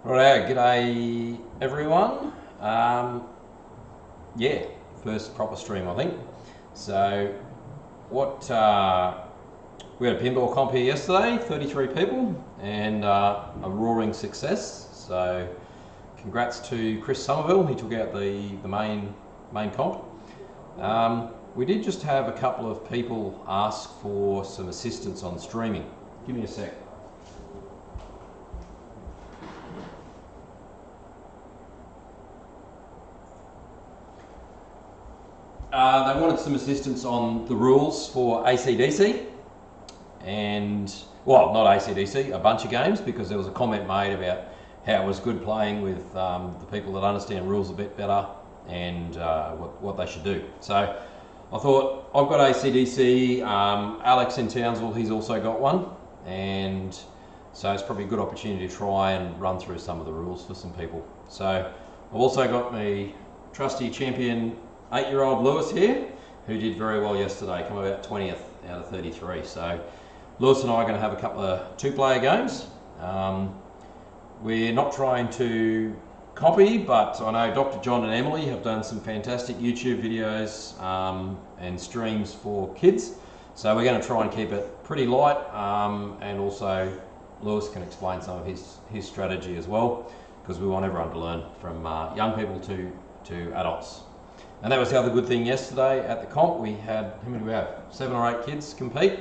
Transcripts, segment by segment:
Right, g'day everyone. Yeah, first proper stream I think. So, what we had a pinball comp here yesterday, 33 people, and a roaring success. So, congrats to Chris Somerville. He took out the main comp. We did just have a couple of people ask for some assistance on streaming. Give me a sec. They wanted some assistance on the rules for ACDC and, well, not ACDC, a bunch of games, because there was a comment made about how it was good playing with the people that understand rules a bit better and what they should do. So I thought, I've got ACDC, Alex in Townsville, he's also got one, and so it's probably a good opportunity to try and run through some of the rules for some people. So I've also got my trusty champion 8-year-old Lewis here, who did very well yesterday, come about 20th out of 33. So Lewis and I are going to have a couple of two-player games. We're not trying to copy, but I know Dr. John and Emily have done some fantastic YouTube videos and streams for kids. So we're going to try and keep it pretty light, and also Lewis can explain some of his strategy as well, because we want everyone to learn, from young people to adults. And that was the other good thing yesterday at the comp. We had, how many do we have? 7 or 8 kids compete,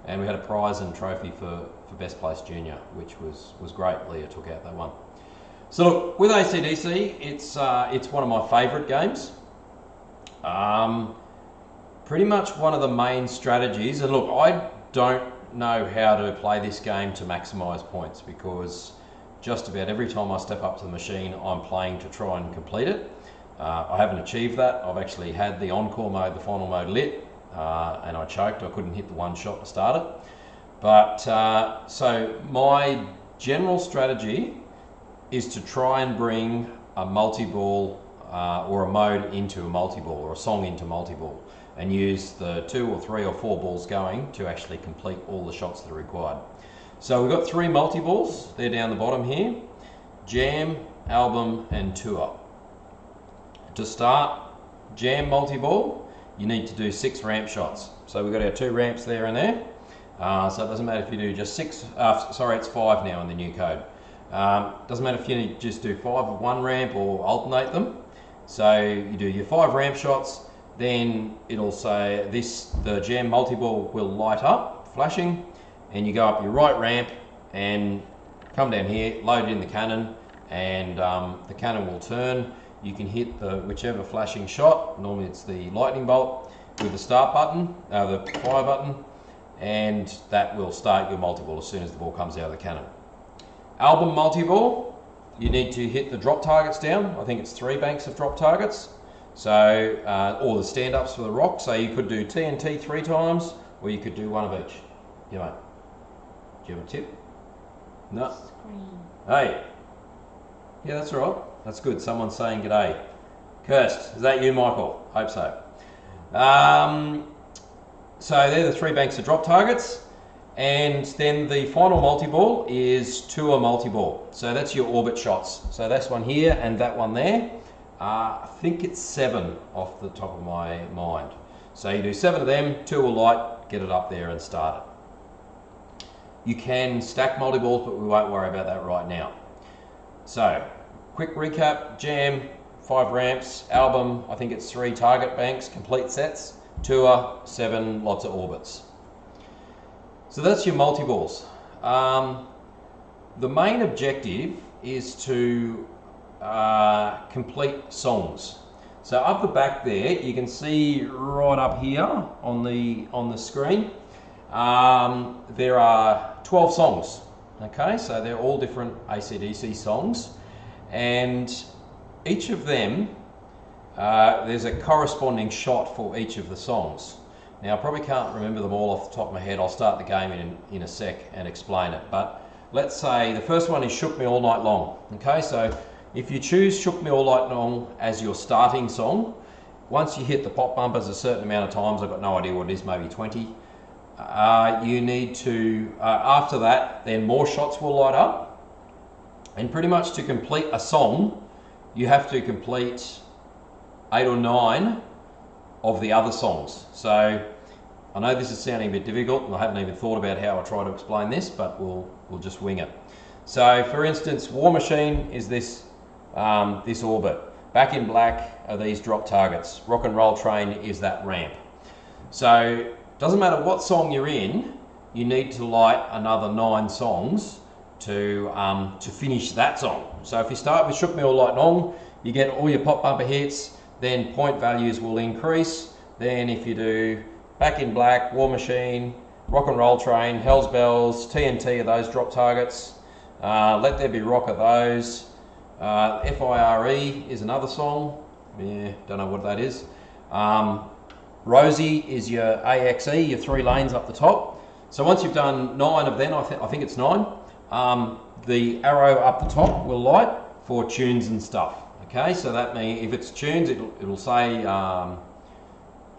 and we had a prize and trophy for best place junior, which was great. Leah took out that one. So look, with ACDC, it's one of my favourite games. Pretty much one of the main strategies, and look, I don't know how to play this game to maximise points, because just about every time I step up to the machine, I'm playing to try and complete it. I haven't achieved that. I've actually had the encore mode, the final mode lit, and I choked. I couldn't hit the one shot to start it. But so my general strategy is to try and bring a multi-ball or a mode into a multi-ball, or a song into multi-ball, and use the 2 or 3 or 4 balls going to actually complete all the shots that are required. So we've got 3 multi-balls. They're down the bottom here: Jam, Album, and Tour. To start Jam multi-ball, you need to do 6 ramp shots. So we've got our 2 ramps there and there. So it doesn't matter if you do just 6, sorry, it's 5 now in the new code. Doesn't matter if you just do 5 of one ramp or alternate them. So you do your 5 ramp shots, then it'll say the Jam multi-ball will light up, flashing, and you go up your right ramp and come down here, load it in the cannon, and the cannon will turn. You can hit whichever flashing shot, normally it's the lightning bolt, with the start button, the fire button, and that will start your multi-ball as soon as the ball comes out of the cannon. Album multi-ball, you need to hit the drop targets down. I think it's 3 banks of drop targets. So, or the stand-ups for the rock. So you could do TNT 3 times, or you could do 1 of each. You know, do you have a tip? No. Screen. Hey. Yeah, that's all right. That's good. Someone's saying g'day. Kirst, is that you, Michael? Hope so. So they're the 3 banks of drop targets. And then the final multi-ball is Tour multi-ball. So that's your orbit shots. So that's one here and that one there. I think it's 7 off the top of my mind. So you do 7 of them, 2 will light, get it up there and start it. You can stack multi-balls, but we won't worry about that right now. So, quick recap: Jam, 5 ramps; Album, I think it's 3 target banks, complete sets; Tour, 7 lots of orbits. So that's your multi-balls. The main objective is to complete songs. So up the back there, you can see right up here on the screen, there are 12 songs. Okay, so they're all different ACDC songs, and each of them, there's a corresponding shot for each of the songs. Now I probably can't remember them all off the top of my head. I'll start the game in a sec and explain it, but let's say the first one is Shook Me All Night Long. Okay, so if you choose Shook Me All Night Long as your starting song, once you hit the pop bumpers a certain amount of times, I've got no idea what it is, maybe 20, you need to, after that, then more shots will light up, And pretty much to complete a song, you have to complete 8 or 9 of the other songs. So I know this is sounding a bit difficult, and I haven't even thought about how I try to explain this, but we'll just wing it. So for instance, War Machine is this orbit. Back in Black are these drop targets. Rock and Roll Train is that ramp. So doesn't matter what song you're in, you need to light another 9 songs to finish that song. So if you start with Shook Me All Night Long, you get all your pop bumper hits, then point values will increase. Then if you do Back in Black, War Machine, Rock and Roll Train, Hell's Bells, TNT are those drop targets. Let There Be Rock are those. FIRE is another song. Yeah, don't know what that is. Rosie is your AXE, your 3 lanes up the top. So once you've done 9 of them, I think it's 9, the arrow up the top will light for tunes and stuff. Okay, so that means if it's tunes, it'll say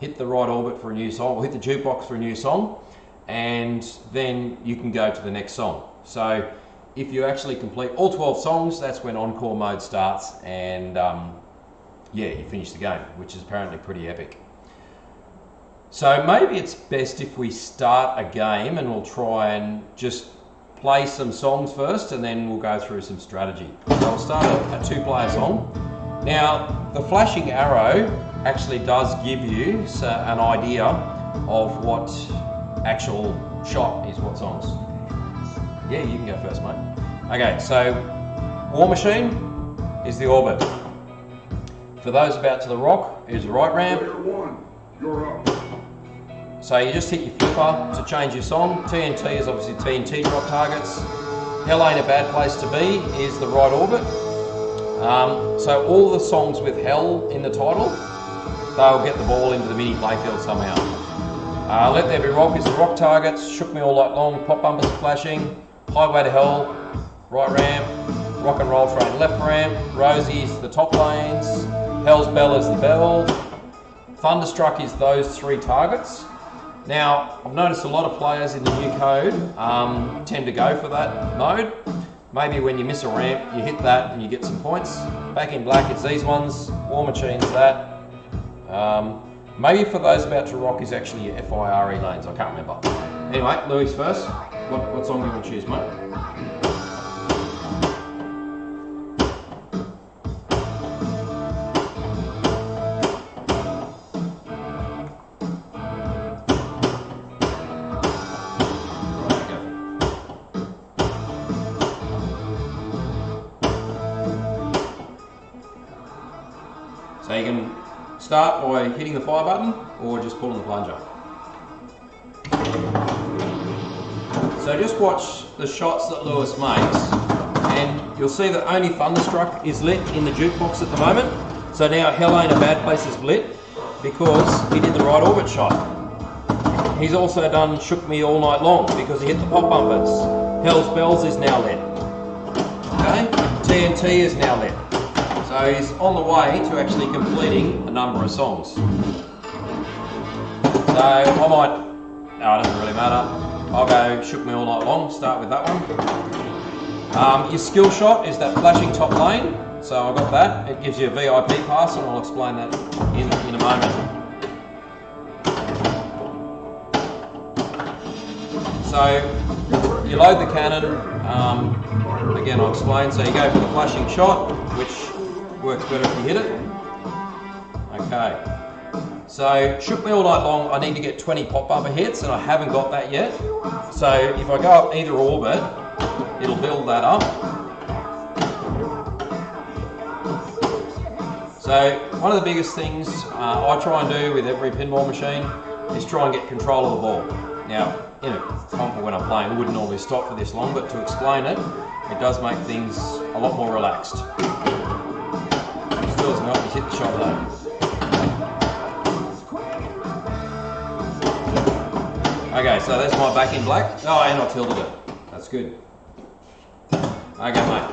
hit the right orbit for a new song, or hit the jukebox for a new song, and then you can go to the next song. So if you actually complete all 12 songs, that's when encore mode starts, and yeah, you finish the game, which is apparently pretty epic. So maybe it's best if we start a game and we'll try and just play some songs first, and then we'll go through some strategy. So we'll start a 2-player song. Now, the flashing arrow actually does give you an idea of what actual shot is what songs. Yeah, you can go first, mate. Okay, so War Machine is the orbit. For those about to the rock, is the right ramp. Player 1, you're up. So you just hit your flipper to change your song. TNT is obviously TNT drop targets. Hell Ain't a Bad Place to Be is the right orbit. So all the songs with Hell in the title, they'll get the ball into the mini playfield somehow. Let There Be Rock is the rock targets. Shook Me All Night Long, pop bumpers are flashing. Highway to Hell, right ramp. Rock and Roll Train, left ramp. Rosie's the top lanes. Hell's Bell is the bell. Thunderstruck is those 3 targets. Now, I've noticed a lot of players in the new code tend to go for that mode. Maybe when you miss a ramp, you hit that and you get some points. Back in Black, it's these ones. War Machine's that. Maybe for those about to rock is actually your FIRE lanes, I can't remember. Anyway, Louis first. What song do you want to choose, mate? So you can start by hitting the fire button or just pulling the plunger. So just watch the shots that Lewis makes, and you'll see that only Thunderstruck is lit in the jukebox at the moment. So now Hell Ain't a Bad Place is lit because he did the right orbit shot. He's also done Shook Me All Night Long because he hit the pop bumpers. Hell's Bells is now lit. Okay, TNT is now lit. So he's on the way to actually completing a number of songs. So I might, no, it doesn't really matter. I'll go Shook Me All Night Long, start with that one. Your skill shot is that flashing top lane. So I got that. It gives you a VIP pass, and I'll explain that in a moment. So you load the cannon. Again, I'll explain. So you go for the flashing shot, which works better if you hit it. Okay. So Shook Me All Night Long, I need to get 20 pop bumper hits, and I haven't got that yet. So if I go up either orbit, it'll build that up. So one of the biggest things I try and do with every pinball machine is try and get control of the ball. Now, in a comp when I'm playing, I wouldn't normally stop for this long, but to explain it, it does make things a lot more relaxed. Still doesn't help me hit the shot though. Okay, so that's my Back in Black. Oh, and I tilted it. That's good. Okay, mate.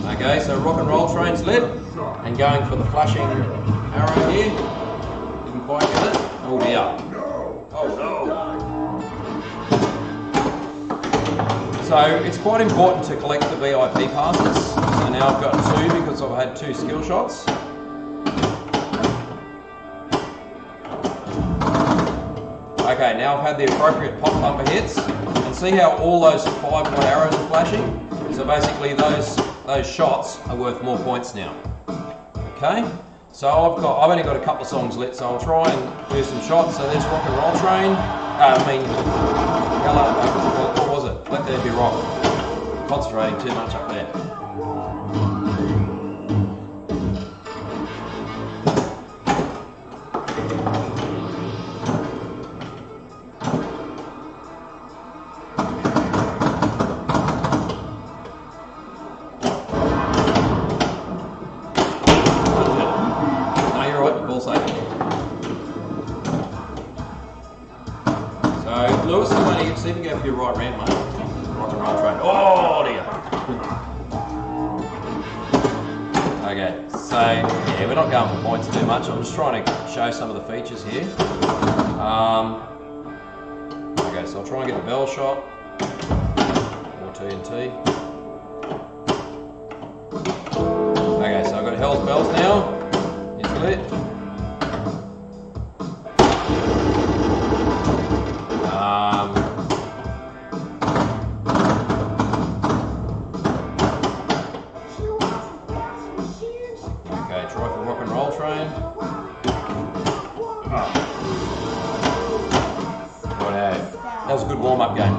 Okay, Okay, so rock and roll train's lit, and going for the flashing arrow here. Didn't quite get it. Oh dear. Oh no. So it's quite important to collect the VIP passes. So now I've got 2 because I've had 2 skill shots. Okay, now I've had the appropriate pop bumper hits, and see how all those 5-watt arrows are flashing? So basically those shots are worth more points now. Okay, so I've only got a couple of songs lit, so I'll try and do some shots. So there's Rock and Roll Train. What was it? Let There Be Rock. Concentrating too much up there. Lewis, see if you go for your right ramp, mate. Rock and roll train. Oh dear. Okay, so yeah, we're not going for points too much. I'm just trying to show some of the features here. Okay, so I'll try and get a bell shot or TNT. Okay, so I've got Hell's Bells now. It's lit. Okay, try for Rock and Roll Train. Righto. That was a good warm-up game.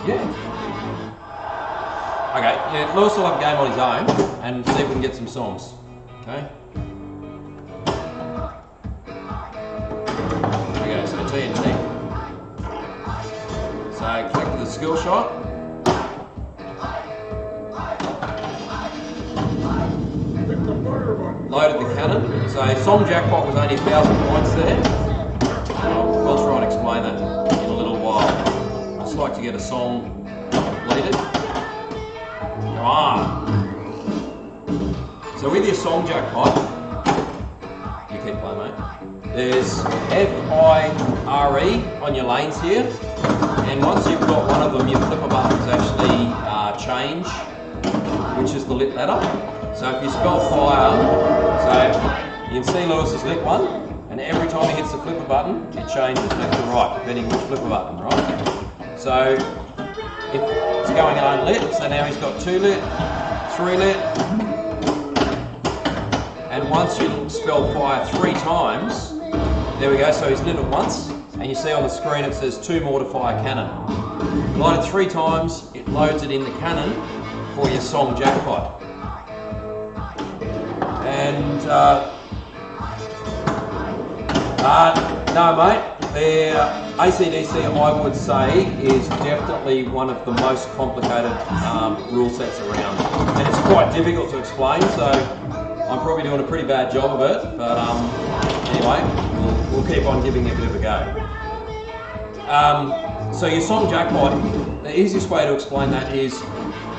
Yeah. Okay, yeah, Lewis will have a game on his own and see if we can get some songs. Okay. Okay, so TNT. So collected the skill shot. Loaded the cannon. So song jackpot was only 1,000 points there. I'll try and explain that in a little while. I just like to get a song completed. Come on. So with your song jackpot, you keep playing, mate. There's F-I-R-E on your lanes here. And once you've got one of them, your flipper buttons actually change, which is the lit letter. So if you spell fire, so you can see Lewis has lit one, and every time he hits the flipper button, it changes left to right, depending which flipper button, right? So if it's going unlit, so now he's got 2 lit, 3 lit, and once you spell fire 3 times, there we go, so he's lit it once, and you see on the screen it says 2 more to fire cannon. Light it 3 times, it loads it in the cannon for your song jackpot. And no mate, the ACDC I would say is definitely one of the most complicated rule sets around. And it's quite difficult to explain, so I'm probably doing a pretty bad job of it, but anyway, we'll keep on giving it a bit of a go. So your song jackpot, the easiest way to explain that is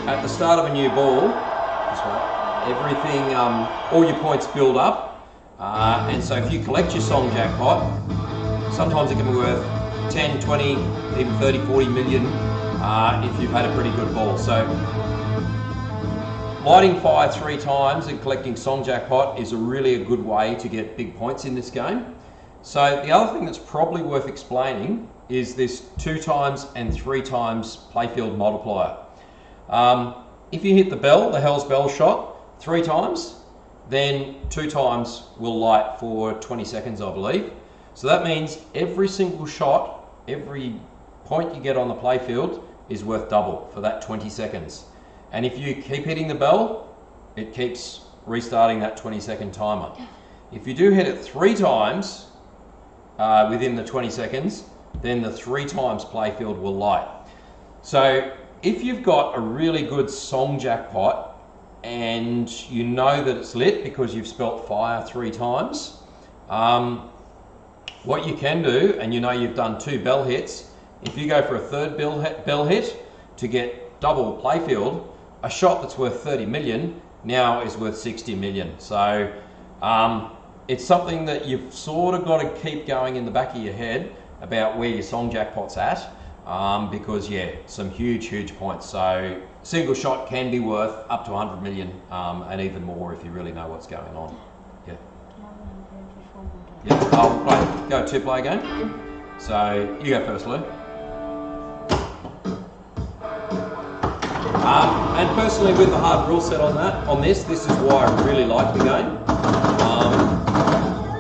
at the start of a new ball, everything, all your points build up, and so if you collect your song jackpot, sometimes it can be worth 10, 20, even 30, 40 million if you've had a pretty good ball. So lighting fire 3 times and collecting song jackpot is really a good way to get big points in this game. So the other thing that's probably worth explaining is this 2 times and 3 times playfield multiplier. If you hit the bell, the Hell's Bell shot, 3 times, then 2 times will light for 20 seconds, I believe. So that means every single shot, every point you get on the playfield is worth double for that 20 seconds. And if you keep hitting the bell, it keeps restarting that 20-second timer. If you do hit it 3 times within the 20 seconds, then the 3 times playfield will light. So if you've got a really good song jackpot and you know that it's lit because you've spelt fire 3 times, what you can do, and you know you've done 2 bell hits, if you go for a 3rd bell hit to get double playfield, a shot that's worth 30 million now is worth 60 million. So it's something that you've sort of got to keep going in the back of your head about where your song jackpot's at, because yeah, some huge points. So single shot can be worth up to 100 million and even more if you really know what's going on. Yeah. Yeah, I'll go two-player game. So you go first, Lou. And personally, with the hard rule set on this is why I really like the game,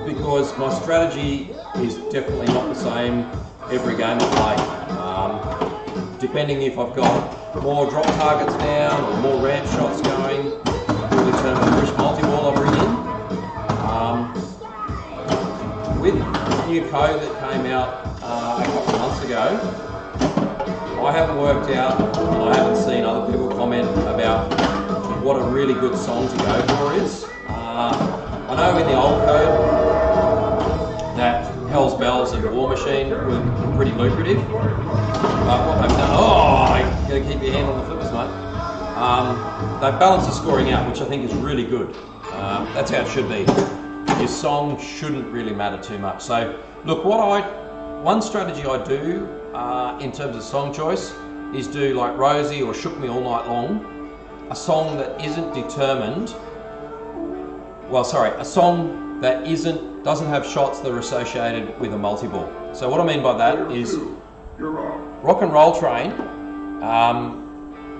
because my strategy is definitely not the same every game I play. Depending if I've got more drop targets down or more ramp shots going, will determine which multi-ball I bring in. With the new code that came out a couple of months ago, I haven't worked out, and I haven't seen other people comment about what a really good song to go for is. I know in the old code that Hell's Bells and War Machine were pretty lucrative, but what they've done, you gotta keep your hand on the flippers, mate. They've balanced the scoring out, which I think is really good. That's how it should be. Your song shouldn't really matter too much. So look, one strategy I do in terms of song choice is do like Rosie or Shook Me All Night Long, a song that isn't determined, a song that doesn't have shots that are associated with a multi-ball. So what I mean by that is Rock and Roll Train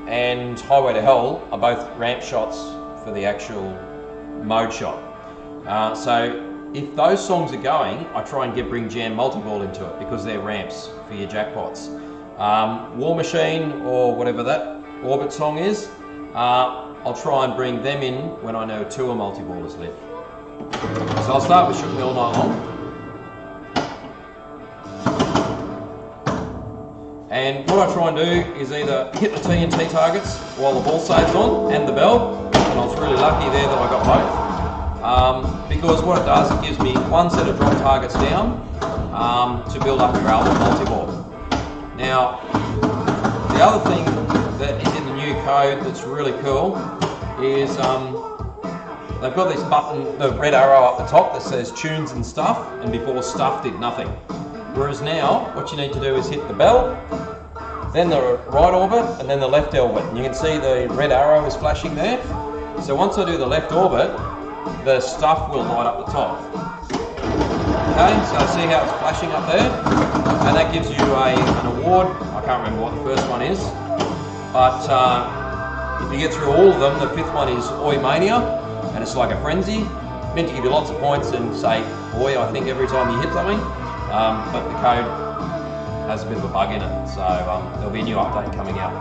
and Highway to Hell are both ramp shots for the actual mode shot. So if those songs are going, I try and bring Jam Multi-Ball into it because they're ramps for your jackpots. War Machine or whatever that Orbit song is, I'll try and bring them in when I know Tour Multi-Ball is lit. So I'll start with Shook Me All Night Long. And what I try and do is either hit the TNT targets while the ball saves on and the bell, and I was really lucky there that I got both. Because what it does, it gives me one set of drop targets down to build up a barrel of multi-ball. Now, the other thing that is in the new code that's really cool is they've got this button, the red arrow up the top that says tunes and stuff, and before stuff did nothing. Whereas now, what you need to do is hit the bell, then the right orbit, and then the left orbit. And you can see the red arrow is flashing there. So once I do the left orbit, the stuff will light up the top. Okay, so see how it's flashing up there? And that gives you an award. I can't remember what the first one is, but if you get through all of them, the fifth one is Oi Mania, and it's like a frenzy, meant to give you lots of points and say Oi, I think, every time you hit something, but the code has a bit of a bug in it, so there'll be a new update coming out.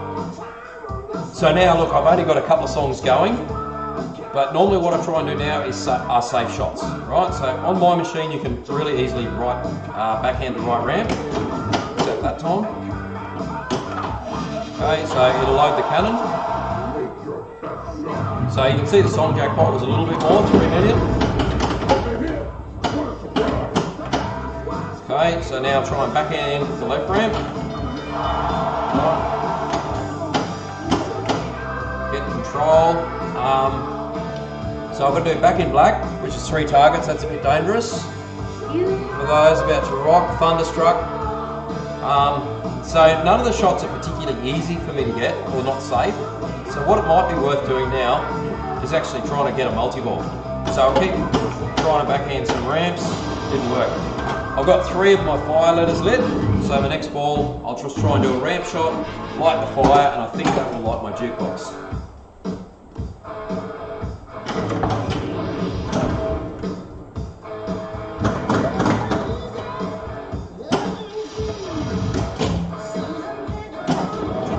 So now look, I've only got a couple of songs going, but normally what I try and do now is are safe shots, right? So on my machine you can really easily backhand the right ramp, except that time. Okay, so it'll load the cannon. So you can see the song jackpot was a little bit more, 3 million. Okay, so now try and backhand the left ramp. Get control. So I've got to do back in black, which is 3 targets. That's a bit dangerous for those about to rock, thunderstruck. So none of the shots are particularly easy for me to get or not safe. So what it might be worth doing now is actually trying to get a multi-ball. So I'll keep trying to backhand some ramps. Didn't work. I've got 3 of my fire letters lit. So the next ball, I'll just try and do a ramp shot, light the fire, and I think that will light my jukebox.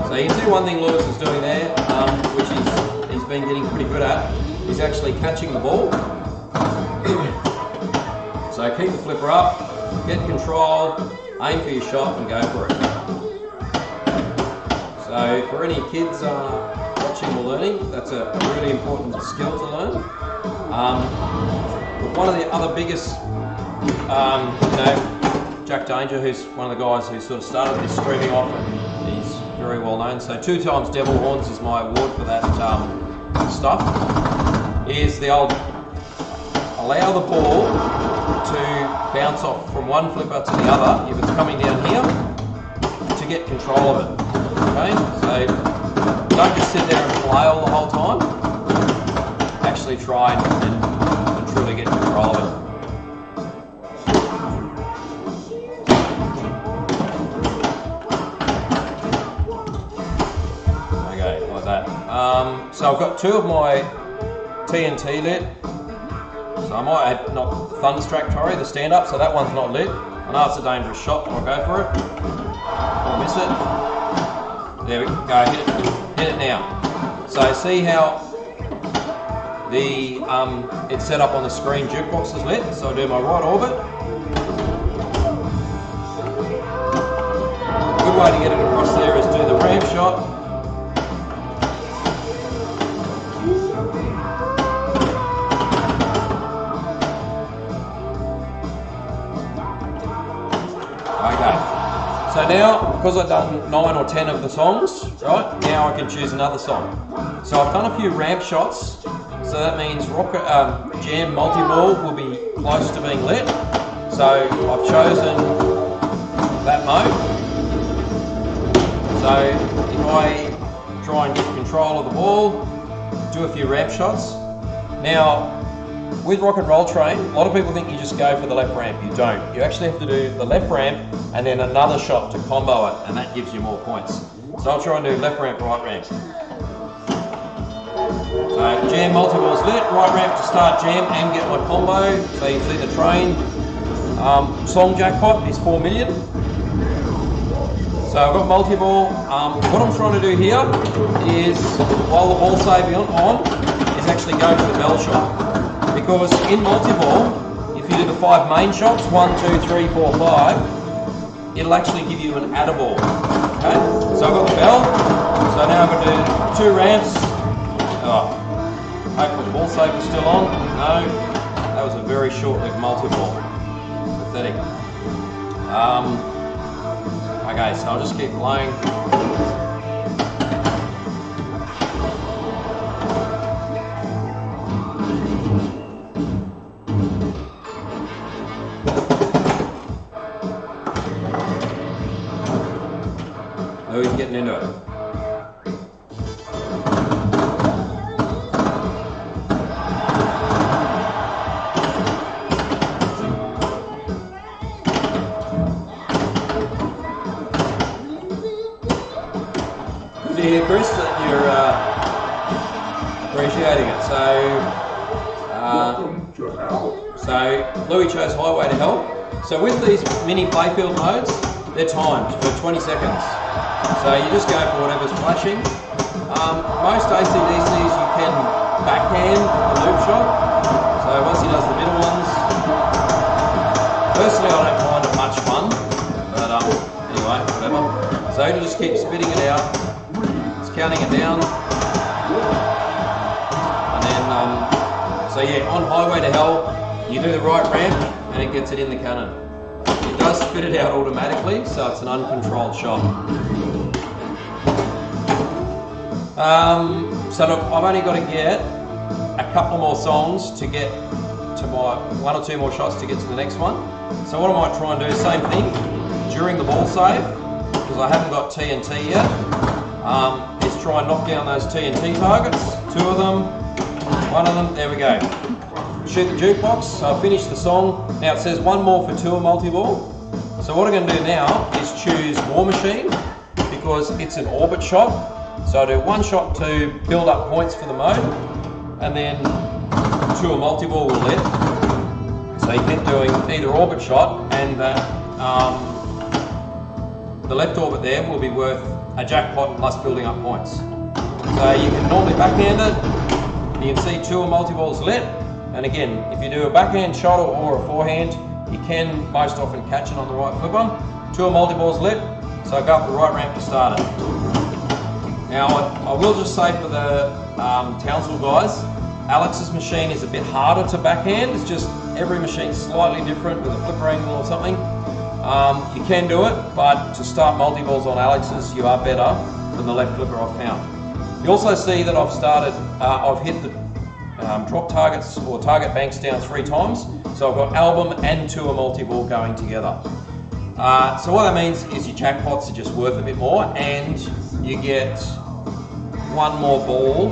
So you can see one thing Lewis is doing there, which he's been getting pretty good at, is actually catching the ball. So keep the flipper up, get control, aim for your shot and go for it. So for any kids watching or learning, that's a really important skill to learn. One of the other biggest, Jack Danger, who's one of the guys who sort of started this streaming off, and he's very well known. So 2 times devil horns is my award for that stuff. Is the old allow the ball to bounce off from one flipper to the other if it's coming down here to get control of it. Okay, so don't just sit there and flail the whole time. Actually try and truly get control of it. Okay, like that. So I've got 2 of my TNT lit. So I might have not Thunderstruck Torrey, the stand-up, so that one's not lit. I know it's a dangerous shot, but I'll go for it. I'll miss it. There we go, hit it now. So see how the it's set up on the screen, jukebox is lit. So I do my right orbit. A good way to get it across there is do the ramp shot. So now, because I've done 9 or 10 of the songs, right, now I can choose another song. So I've done a few ramp shots, so that means Jam Multi-Ball will be close to being lit. So I've chosen that mode. So if I try and get control of the ball, do a few ramp shots. Now, with Rock and Roll Train, a lot of people think you just go for the left ramp. You don't. You actually have to do the left ramp and then another shot to combo it, and that gives you more points. So I'll try and do left ramp, right ramp. So jam multi-ball's lit, right ramp to start jam and get my combo. So you see the train. Song jackpot is 4 million. So I've got multi-ball. What I'm trying to do here is, while the ball saving on, is actually go for the bell shot. Because in multi-ball, if you do the 5 main shots, 1, 2, 3, 4, 5, it'll actually give you an add-a-ball. Okay? So I've got the bell. So now I'm going to do 2 ramps. Oh, hopefully the ball save is still on. No, that was a very short-lived multi-ball. Pathetic. Okay, so I'll just keep playing. Who's getting into it? Good to hear, Chris, that you're appreciating it. So Louis chose Highway to Hell. So with these mini playfield modes, they're timed for 20 seconds. So you just go for whatever's flashing. Most ACDCs you can backhand the loop shot. So once he does the middle ones, personally I don't find it much fun, but anyway, whatever. So you just keep spitting it out. It's counting it down, and then so yeah, on Highway to Hell, you do the right ramp and it gets it in the cannon. It does spit it out automatically, so it's an uncontrolled shot. So look, I've only got to get a couple more songs to get to my 1 or 2 more shots to get to the next one. So what I might try and do, same thing, during the ball save, because I haven't got TNT yet, is try and knock down those TNT targets. 2 of them, 1 of them, there we go. Shoot the jukebox, so I finished the song. Now it says 1 more for tour multi-ball. So what I'm going to do now is choose War Machine, because it's an orbit shot. So I do 1 shot to build up points for the mode, and then 2 a multi-ball will lit. So you keep doing either orbit shot, and the left orbit there will be worth a jackpot plus building up points. So you can normally backhand it. You can see 2 a multi-balls lit, and again, if you do a backhand shot or a forehand, you can most often catch it on the right flipper. 2 a multi-balls lit, so I go up the right ramp to start it. Now, I will just say for the Townsville guys, Alex's machine is a bit harder to backhand. It's just every machine's slightly different with a flipper angle or something. You can do it, but to start multi-balls on Alex's, you are better than the left flipper I've found. You also see that I've hit the drop targets or target banks down 3 times. So I've got album and tour multi-ball going together. So what that means is your jackpots are just worth a bit more, and you get 1 more ball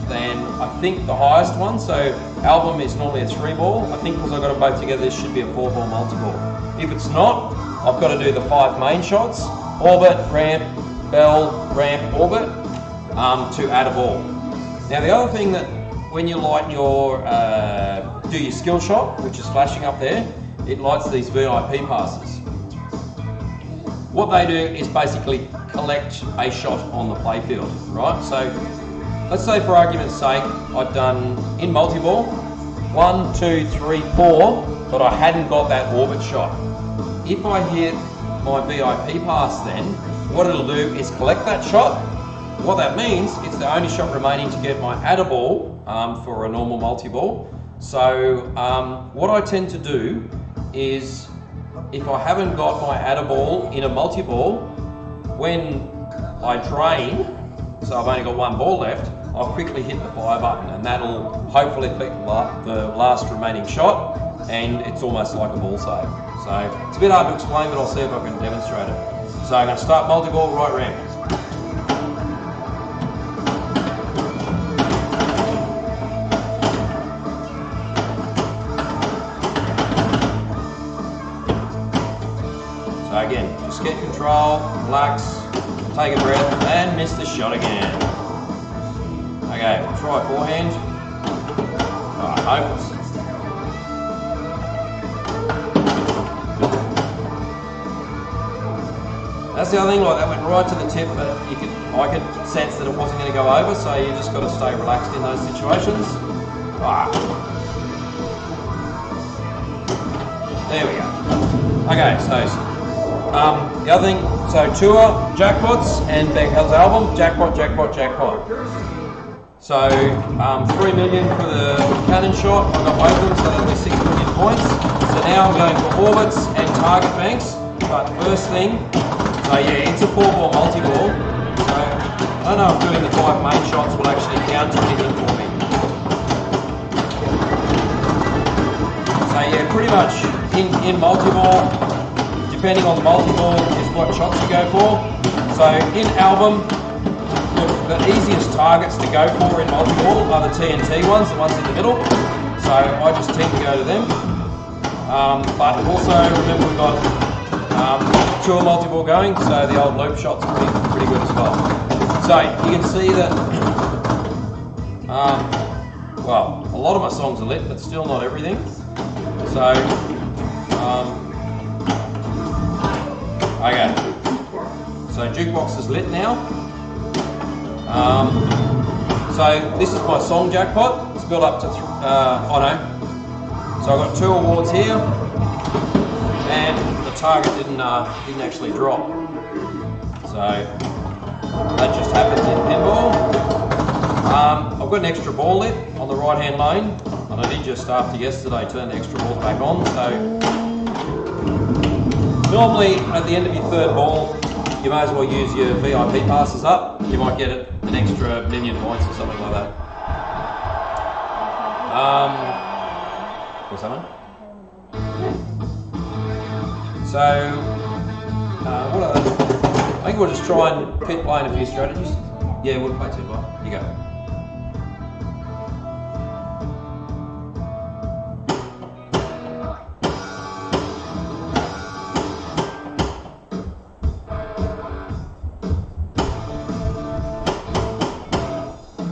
than I think the highest one. So album is normally a 3 ball. I think because I've got them both together, this should be a 4 ball multi-ball. If it's not, I've got to do the 5 main shots: orbit, ramp, bell, ramp, orbit, to add a ball. Now the other thing that when you light your, do your skill shot, which is flashing up there, it lights these VIP passes. What they do is basically collect a shot on the playfield, right? So let's say for argument's sake, I've done in multi-ball 1, 2, 3, 4, but I hadn't got that orbit shot. If I hit my VIP pass then, what it'll do is collect that shot. What that means, it's the only shot remaining to get my adder ball for a normal multi-ball. So what I tend to do is, if I haven't got my adder ball in a multi-ball, when I drain, so I've only got 1 ball left, I'll quickly hit the fire button, and that'll hopefully click the last remaining shot, and it's almost like a ball save. So it's a bit hard to explain, but I'll see if I can demonstrate it. So I'm going to start multi-ball, right ramp. So again, just get control, relax, take a breath, and miss the shot again. Okay, we'll try forehand. Alright, opens. That's the other thing, like that went right to the tip, but I could sense that it wasn't going to go over, so you just got to stay relaxed in those situations. Alright. There we go. Okay, so the other thing, so tour, jackpots, and Beg Hell's album, jackpot, jackpot, jackpot. So 3 million for the cannon shot, I got both of them, so that'll be 6 million points. So now I'm going for orbits and target banks, but first thing, so yeah, it's a 4 ball multi-ball, so I don't know if doing the 5 main shots will actually count anything for me. So yeah, pretty much in multi-ball, depending on the multi-ball is what shots you go for. So in album, the easiest targets to go for in multi-ball are the TNT ones, the ones in the middle. So I just tend to go to them. But also remember we've got tour multi-ball going, so the old loop shot's pretty good as well. So you can see that, well, a lot of my songs are lit, but still not everything. So, okay, so jukebox is lit now. So this is my song jackpot. It's built up to, so I've got 2 awards here, and the target didn't actually drop. So that just happens in pinball. I've got an extra ball lit on the right hand lane, and I did just after yesterday turn the extra balls back on. So normally at the end of your 3rd ball, you may as well use your VIP passes up. You might get an extra 1 million points or something like that. What's that one? So, what are they? I think we'll just try and pit play in a few strategies. Yeah, we'll play 2 by. You go.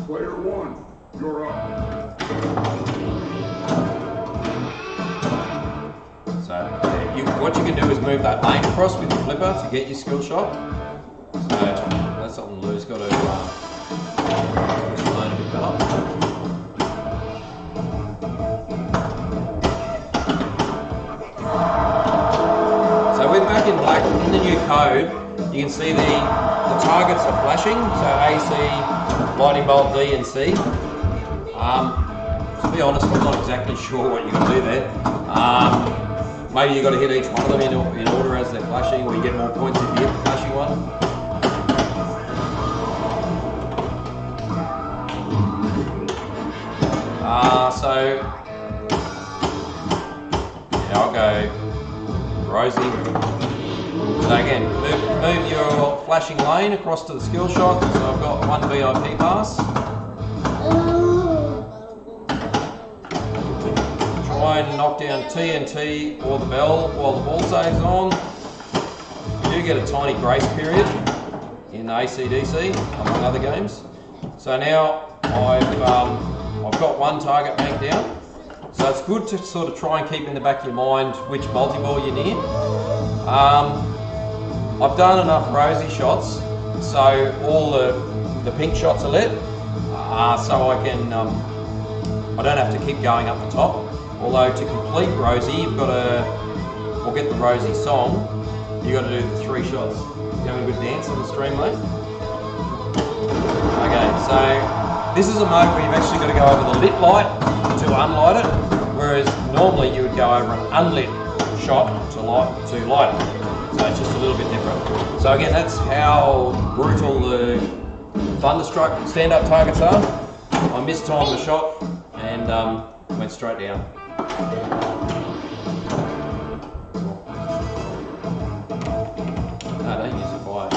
Player 1, you're up. What you can do is move that lane across with your flipper to get your skill shot. So that's something Lou's got to learn a bit better. So we're back in black. In the new code, you can see the targets are flashing. So A, C, lightning bolt, D and C. To be honest, I'm not exactly sure what you can do there. Maybe you've got to hit each one of them in order as they're flashing, or you get more points if you hit the flashing one. So yeah, I'll go Rosie. So again, move your flashing lane across to the skill shot. So I've got one VIP pass. Try and knock down TNT or the bell while the ball saves on. You do get a tiny grace period in ACDC, among other games. So now I've got one target bank down. So it's good to sort of try and keep in the back of your mind which multi-ball you're near. I've done enough rosy shots, so all the pink shots are lit, so I can I don't have to keep going up the top. Although to complete rosy, you've got to, or get the rosy song, you've got to do the 3 shots. You having a good dance on the stream, mate? Okay, so this is a mode where you've actually got to go over the lit light to unlight it, whereas normally you would go over an unlit shot to light it. So it's just a little bit different. So again, that's how brutal the Thunderstruck stand-up targets are. I mistimed the shot and went straight down. No, don't use the fire.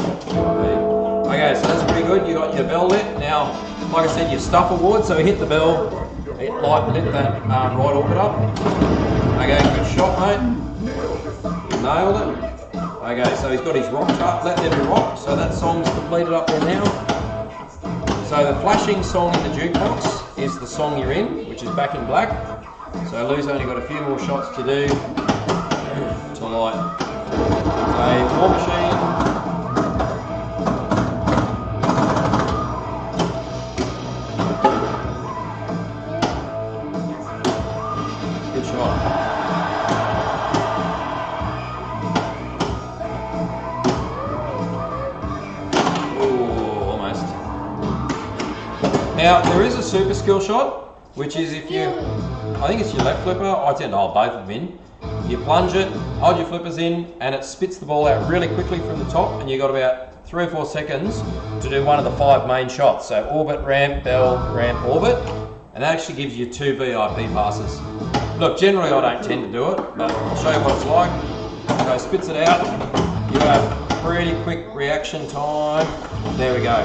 Okay, so that's pretty good. You got your bell lit. Now, like I said, your stuff award. So hit the bell, lit that right orbit up. Okay, good shot, mate. Nailed it. Okay, so he's got his rock chart. Let there be rock. So that song's completed up there now. So the flashing song in the jukebox is the song you're in, which is Back in Black. So Lou's only got a few more shots to do to light. So War Machine. Good shot. Ooh, almost. Now there is a super skill shot, which is if you, I think it's your left flipper, I tend to hold both of them in. You plunge it, hold your flippers in, and it spits the ball out really quickly from the top, and you've got about 3 or 4 seconds to do one of the 5 main shots. So orbit, ramp, bell, ramp, orbit, and that actually gives you 2 VIP passes. Look, generally I don't tend to do it, but I'll show you what it's like. So it spits it out, you have pretty quick reaction time. There we go.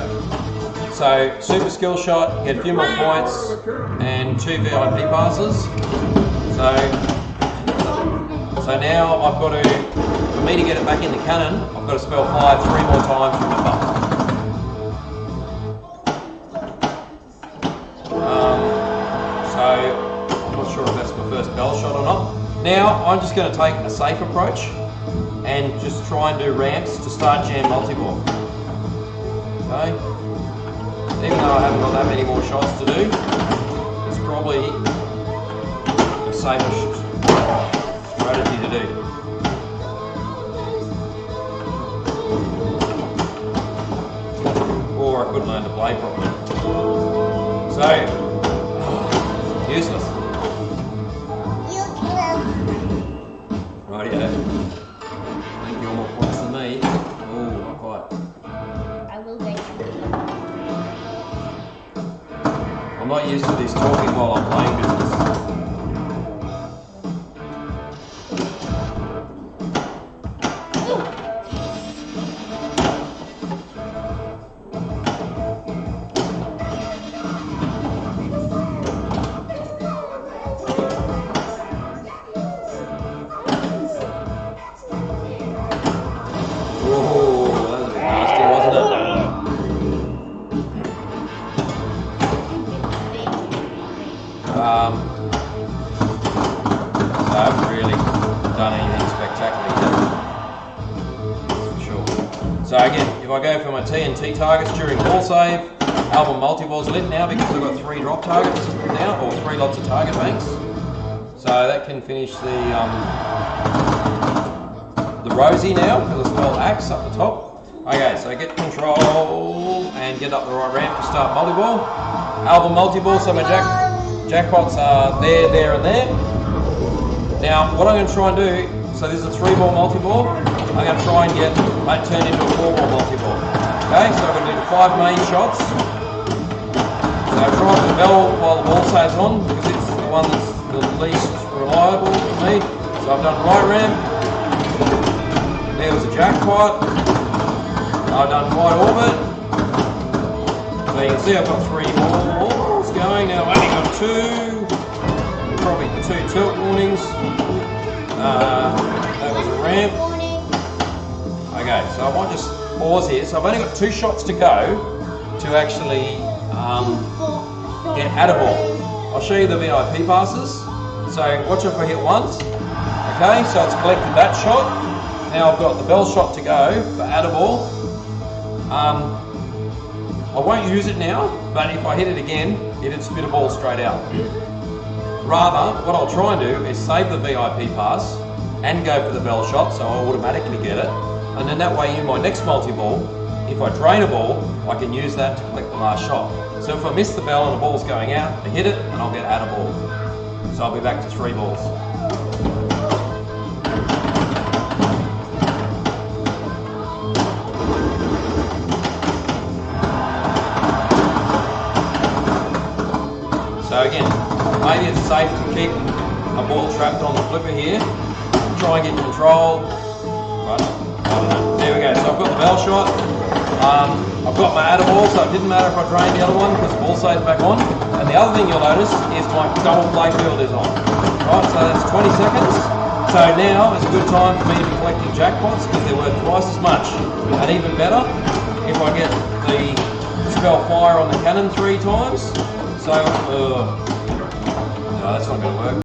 So super skill shot, get a few more points and 2 VIP passes. So now I've got to, for me to get it back in the cannon, I've got to spell fire 3 more times from above. So I'm not sure if that's my first bell shot or not. Now I'm just going to take a safe approach and just try and do ramps to start jam multi-ball. Okay. Even though I haven't got that many more shots to do, it's probably the safest strategy to do. Or I couldn't learn to play properly. So, useless. Rightio. I think you're more points than me. Oh, not quite. I will make you. I'm not used to this talking while I'm playing business. I haven't really done anything spectacular yet, for sure. So again, if I go for my TNT targets during ball save, album multi-ball's lit now because I've got 3 drop targets now, or 3 lots of target banks. So that can finish the rosy now, because it's spelled axe up the top. Okay, so get control and get up the right ramp to start multi-ball. Album multi-ball, so my jackpots are there, there and there. Now, what I'm going to try and do, so this is a 3-ball multi-ball, I'm going to try and get that turned into a 4-ball multi-ball. Okay, so I'm going to do the 5 main shots. So try the bell while the ball stays on, because it's the one that's the least reliable for me. So I've done right ramp. There was a jackpot. I've done right orbit. So you can see I've got 3 balls going. Now I've only got 2. Probably 2 tilt warnings. That was a ramp. Okay, so I might just pause here. So I've only got 2 shots to go to actually get at a ball. I'll show you the VIP passes. So watch if I hit once. Okay, so it's collected that shot. Now I've got the bell shot to go for at a ball. I won't use it now, but if I hit it again, it'd spit a ball straight out. Rather, what I'll try and do is save the VIP pass and go for the bell shot, so I automatically get it. And then that way in my next multi-ball, if I drain a ball, I can use that to collect the last shot. So if I miss the bell and the ball's going out, I hit it and I'll get at a ball. So I'll be back to 3 balls. So again, maybe it's safe to keep a ball trapped on the flipper here. Try and get control. Right. I don't know. There we go. So I've got the bell shot. I've got my adder ball, so it didn't matter if I drained the other one because the ball stays back on. And the other thing you'll notice is my double play field is on. Right, so that's 20 seconds. So now is a good time for me to be collecting jackpots because they're worth twice as much. And even better, if I get the spell fire on the cannon 3 times. So, no, that's not going to work.